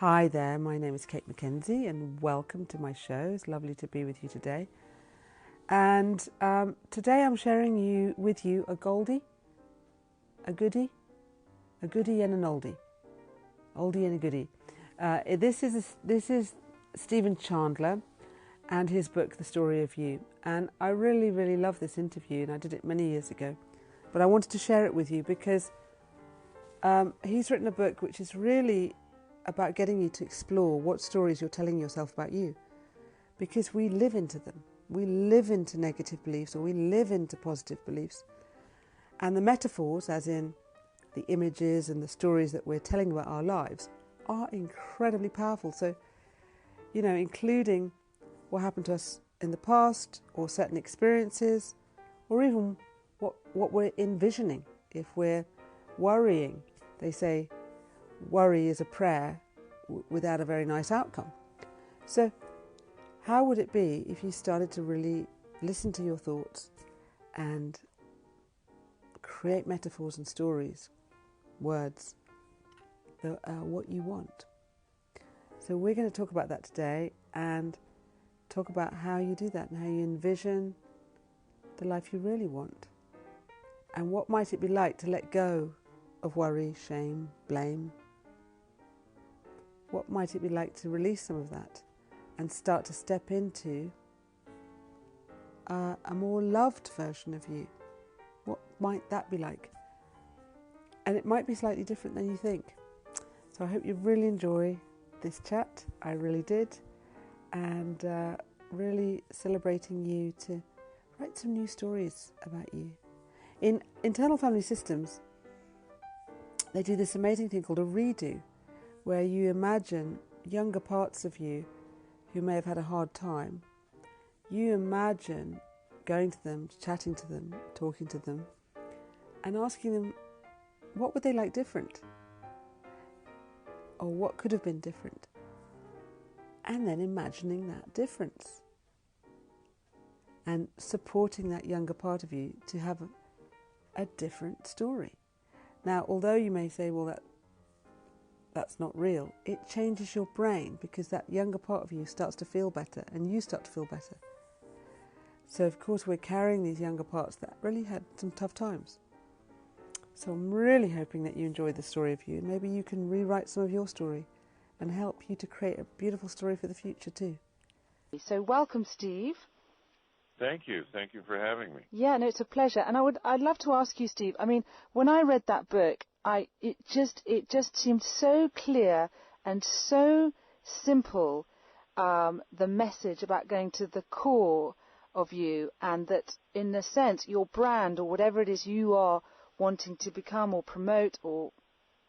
Hi there, my name is Kate Mackenzie and welcome to my show. It's lovely to be with you today. And today I'm sharing with you a goldie, a goodie and an oldie and a goodie. This is Stephen Chandler and his book, The Story of You. And I really, really love this interview, and I did it many years ago. But I wanted to share it with you because he's written a book which is really about getting you to explore what stories you're telling yourself about you. Because we live into them. We live into negative beliefs, or we live into positive beliefs. And the metaphors, as in the images and the stories that we're telling about our lives, are incredibly powerful. So, including what happened to us in the past, or certain experiences, or even what we're envisioning. If we're worrying, they say worry is a prayer without a very nice outcome. So how would it be if you started to really listen to your thoughts and create metaphors and stories, words, that are what you want? So we're going to talk about that today and talk about how you do that and how you envision the life you really want. And what might it be like to let go of worry, shame, blame? What might it be like to release some of that and start to step into a more loved version of you? What might that be like? And it might be slightly different than you think. So I hope you really enjoy this chat. I really did. And really celebrating you to write some new stories about you. In internal family systems, they do this amazing thing called a redo, where you imagine younger parts of you who may have had a hard time. You imagine going to them, chatting to them, talking to them, and asking them, what would they like different? Or what could have been different? And then imagining that difference. And supporting that younger part of you to have a different story. Now, although you may say, well, that's not real, it changes your brain because that younger part of you starts to feel better and you start to feel better. So, of course, we're carrying these younger parts that really had some tough times. So I'm really hoping that you enjoy the story of you, and maybe you can rewrite some of your story and help you to create a beautiful story for the future too. So welcome, Steve. Thank you. Thank you for having me. Yeah, no, it's a pleasure. And I'd love to ask you, Steve, I mean, when I read that book, it just seemed so clear and so simple, the message about going to the core of you, and that in a sense your brand, or whatever it is you are wanting to become or promote or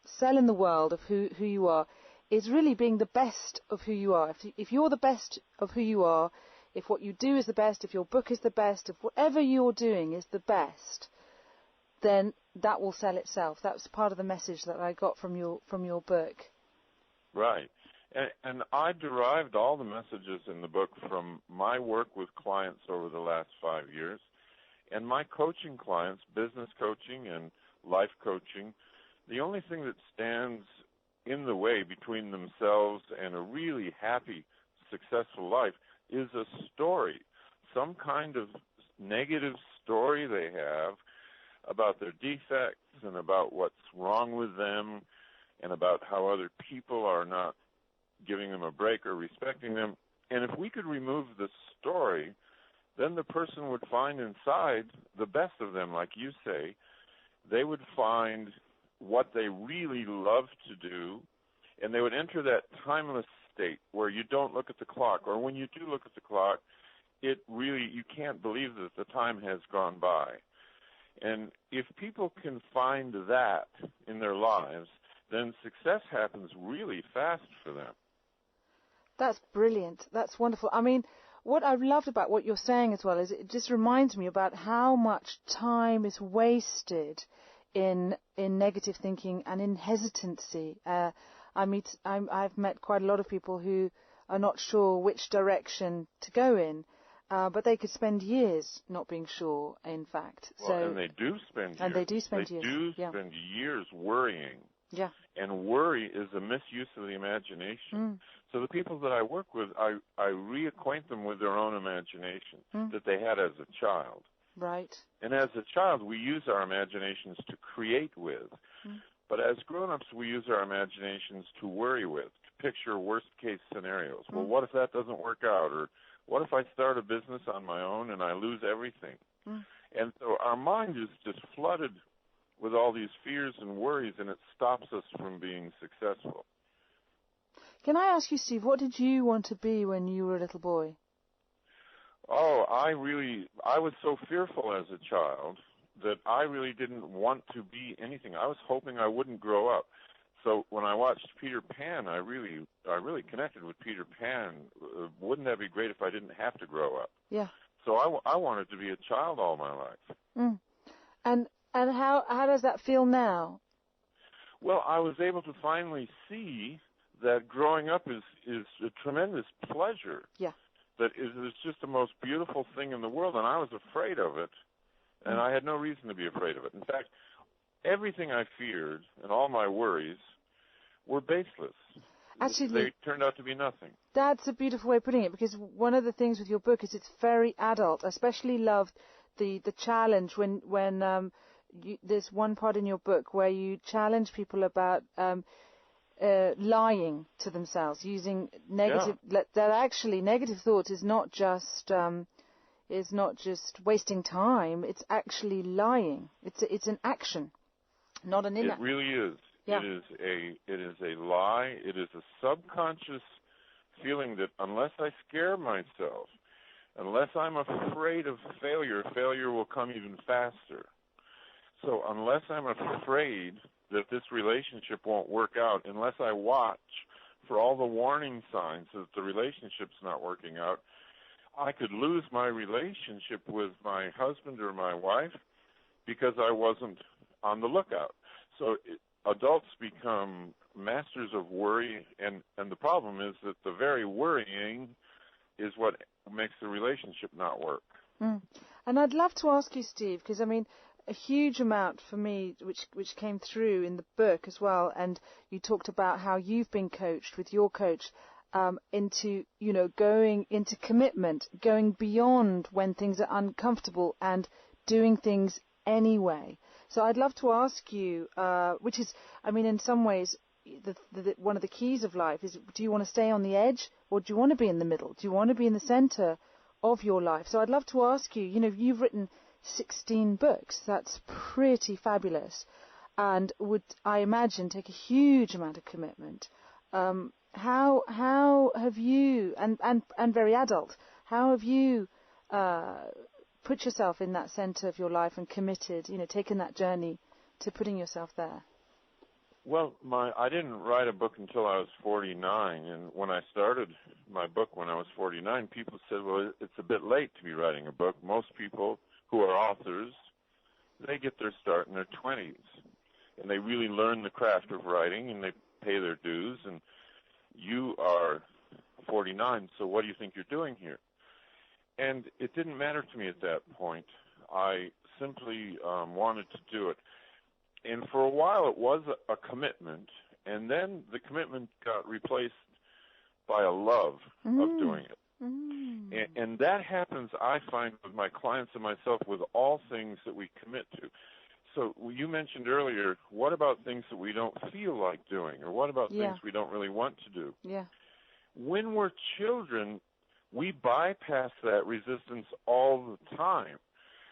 sell in the world of who you are, is really being the best of who you are. If you're the best of who you are, if what you do is the best, if your book is the best, if whatever you're doing is the best, then that will sell itself. That was part of the message that I got from your book. Right. And I derived all the messages in the book from my work with clients over the last 5 years. And my coaching clients, business coaching and life coaching, the only thing that stands in the way between themselves and a really happy, successful life is a story, some kind of negative story they have about their defects and about what's wrong with them and about how other people are not giving them a break or respecting them. And if we could remove the story, then the person would find inside the best of them, like you say. They would find what they really love to do, and they would enter that timeless state where you don't look at the clock, or when you do look at the clock, you can't believe that the time has gone by. And if people can find that in their lives, then success happens really fast for them. That's brilliant. That's wonderful. I mean, what I've loved about what you're saying as well is it just reminds me about how much time is wasted in negative thinking and in hesitancy. I've met quite a lot of people who are not sure which direction to go in, but they could spend years not being sure, in fact. Well, and they do spend years. And they do spend years. They do spend years worrying Yeah. And worry is a misuse of the imagination. So the people that I work with, I reacquaint them with their own imagination that they had as a child. Right. And as a child, we use our imaginations to create with. But as grown-ups, we use our imaginations to worry with, to picture worst-case scenarios. Well, what if that doesn't work out? Or what if I start a business on my own and I lose everything? And so our mind is just flooded with all these fears and worries, and it stops us from being successful. Can I ask you, Steve, what did you want to be when you were a little boy? Oh, I was so fearful as a child that I really didn't want to be anything. I was hoping I wouldn't grow up. So when I watched Peter Pan, I really connected with Peter Pan. Wouldn't that be great if I didn't have to grow up? Yeah. So I wanted to be a child all my life. And how does that feel now? Well, I was able to finally see that growing up is a tremendous pleasure. Yeah. That is just the most beautiful thing in the world, and I was afraid of it, and I had no reason to be afraid of it. In fact, everything I feared and all my worries were baseless. Actually, they turned out to be nothing. That's a beautiful way of putting it, because one of the things with your book is it's very adult. I especially loved the challenge when there's one part in your book where you challenge people about lying to themselves, using negative. That actually negative thought is not just wasting time. It's actually lying. It's an action, not an inaction. It really is. Yeah. It is a lie. It is a subconscious feeling that unless I scare myself, unless I'm afraid of failure will come even faster. So unless I'm afraid that this relationship won't work out, unless I watch for all the warning signs that the relationship's not working out, I could lose my relationship with my husband or my wife because I wasn't on the lookout. So adults become masters of worry, and the problem is that the very worrying is what makes the relationship not work. And I'd love to ask you, Steve, because, I mean, a huge amount for me, which came through in the book as well, and you talked about how you've been coached with your coach into, going into commitment, going beyond when things are uncomfortable and doing things anyway. So I'd love to ask you, which is, I mean, in some ways, one of the keys of life is, do you want to stay on the edge or do you want to be in the middle? Do you want to be in the center of your life? So I'd love to ask you, you've written 16 books. That's pretty fabulous, and would, I imagine, take a huge amount of commitment. How have you, and very adult, how have you put yourself in that center of your life and committed, taken that journey to putting yourself there? Well, I didn't write a book until I was 49, and when I started my book when I was 49, people said, well, it's a bit late to be writing a book. Most people who are authors, they get their start in their 20s, and they really learn the craft of writing, and they pay their dues, and you are 49, so what do you think you're doing here? And it didn't matter to me at that point. I simply wanted to do it. And for a while it was a commitment, and then the commitment got replaced by a love of doing it. And that happens, I find, with my clients and myself with all things that we commit to. So you mentioned earlier, what about things that we don't feel like doing, or what about things we don't really want to do? Yeah. When we're children, we bypass that resistance all the time.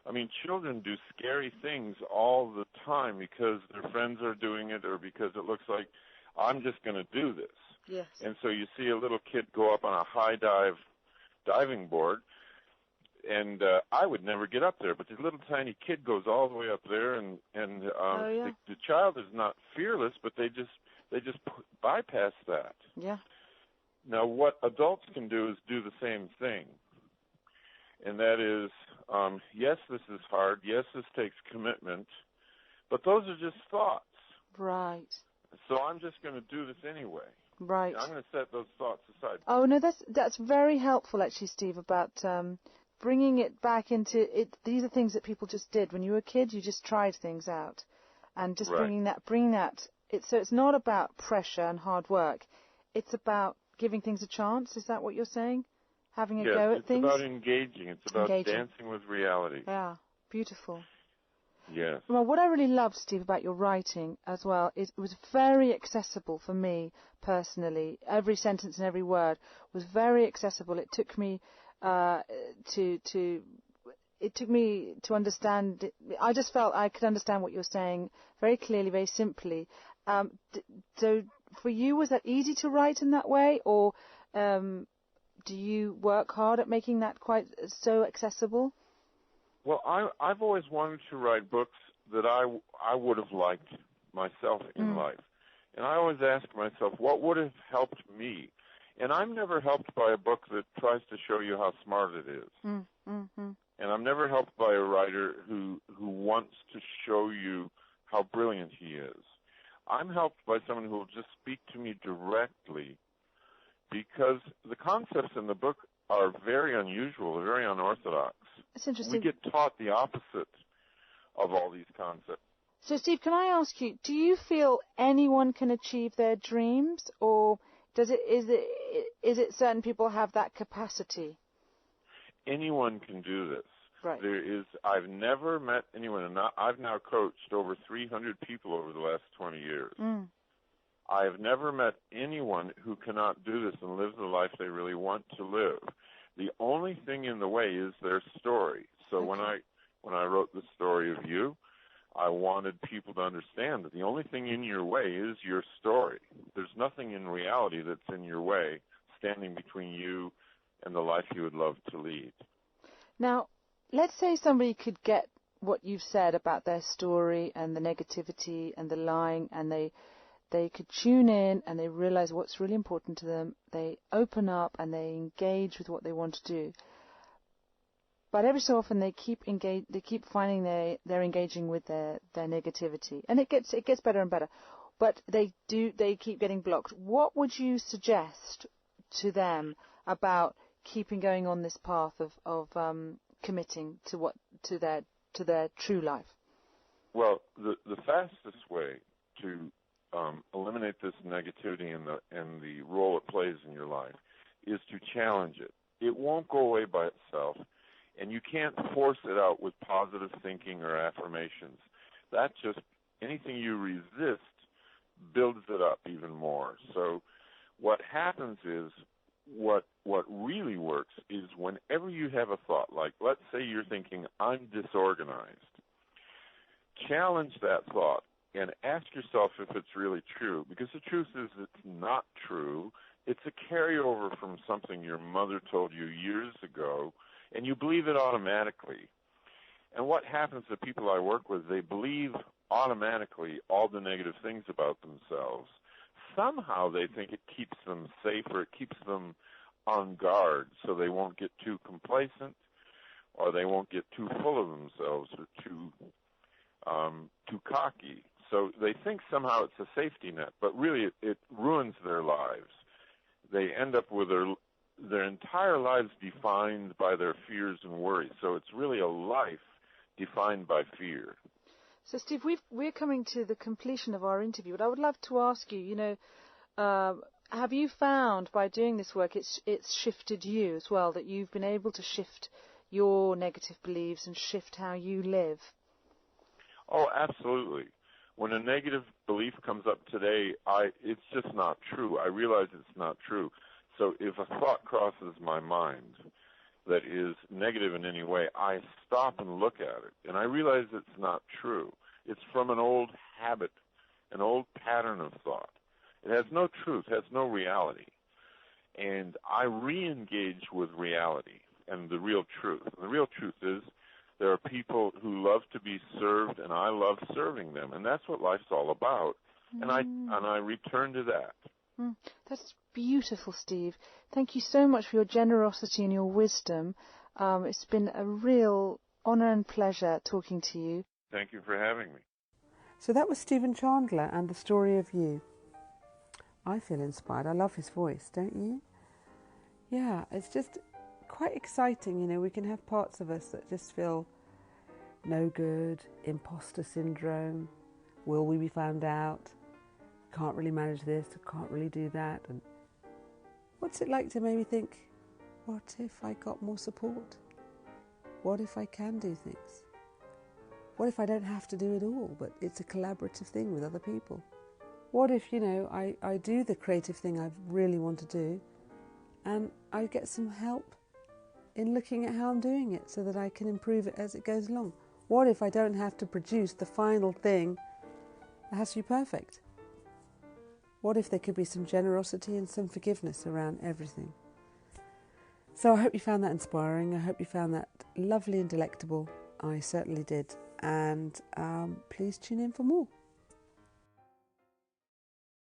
I mean, children do scary things all the time because their friends are doing it or because it looks like, I'm just going to do this. Yes. And so you see a little kid go up on a high diving board, and I would never get up there, but this little tiny kid goes all the way up there, and the child is not fearless, but they just bypass that. Yeah. Now, what adults can do is do the same thing, and that is, yes, this is hard, yes, this takes commitment, but those are just thoughts. Right. So I'm just going to do this anyway. Right. I'm going to set those thoughts aside. Oh, no, that's very helpful, actually, Steve, about bringing it back into it. These are things that people just did. When you were a kid, you just tried things out. And just bringing that it's not about pressure and hard work. It's about giving things a chance. Is that what you're saying? Having a go at things? It's about engaging. It's about dancing with reality. Yeah, beautiful. Yes. Well, what I really love, Steve, about your writing as well is it was very accessible for me personally. Every sentence and every word was very accessible. It took me to understand. I just felt I could understand what you're saying very clearly, very simply. So, for you, was that easy to write in that way, or do you work hard at making that quite so accessible? Well, I've always wanted to write books that I would have liked myself in life. And I always ask myself, what would have helped me? And I'm never helped by a book that tries to show you how smart it is. And I'm never helped by a writer who wants to show you how brilliant he is. I'm helped by someone who will just speak to me directly, because the concepts in the book are very unusual, very unorthodox. It's interesting. We get taught the opposite of all these concepts. So, Steve, can I ask you, do you feel anyone can achieve their dreams, or is it certain people have that capacity? Anyone can do this. Right. I've never met anyone, and I've now coached over 300 people over the last 20 years. I've never met anyone who cannot do this and live the life they really want to live. The only thing in the way is their story. So when I wrote the story of you, I wanted people to understand that the only thing in your way is your story. There's nothing in reality that's in your way, standing between you and the life you would love to lead. Now, let's say somebody could get what you've said about their story and the negativity and the lying, and they could tune in and they realize what's really important to them. They open up and they engage with what they want to do. But every so often they keep finding they're engaging with their negativity, and it gets better and better. But they keep getting blocked. What would you suggest to them about keeping going on this path of committing to their true life? Well, the fastest way to eliminate this negativity and the role it plays in your life is to challenge it. It won't go away by itself, and you can't force it out with positive thinking or affirmations. That's just anything you resist builds it up even more. So what happens is what really works is whenever you have a thought, like let's say you're thinking, I'm disorganized, challenge that thought and ask yourself if it's really true, because the truth is it's not true. It's a carryover from something your mother told you years ago, and you believe it automatically. And what happens to people I work with, they believe automatically all the negative things about themselves. Somehow they think it keeps them safe, or it keeps them on guard, so they won't get too complacent, or they won't get too full of themselves, or too cocky. So they think somehow it's a safety net, but really it ruins their lives. They end up with their entire lives defined by their fears and worries. So it's really a life defined by fear. So, Steve, we're coming to the completion of our interview, but I would love to ask you, have you found by doing this work it's shifted you as well, that you've been able to shift your negative beliefs and shift how you live? Oh, absolutely. When a negative belief comes up today, it's just not true. I realize it's not true. So if a thought crosses my mind that is negative in any way, I stop and look at it, and I realize it's not true. It's from an old habit, an old pattern of thought. It has no truth, has no reality. And I re-engage with reality and the real truth. And the real truth is there are people who love to be served, and I love serving them, and that's what life's all about. And I return to that. That's beautiful, Steve. Thank you so much for your generosity and your wisdom. It's been a real honor and pleasure talking to you. Thank you for having me. So that was Stephen Chandler and the story of you. I feel inspired. I love his voice, don't you? Yeah, it's just quite exciting. We can have parts of us that just feel no good, imposter syndrome, will we be found out? can't really manage this, I can't really do that. And what's it like to maybe think, what if I got more support? What if I can do things? What if I don't have to do it all, but it's a collaborative thing with other people? What if, I do the creative thing I really want to do, and I get some help in looking at how I'm doing it so that I can improve it as it goes along? What if I don't have to produce the final thing that has to be perfect? What if there could be some generosity and some forgiveness around everything? So I hope you found that inspiring. I hope you found that lovely and delectable. I certainly did. And please tune in for more.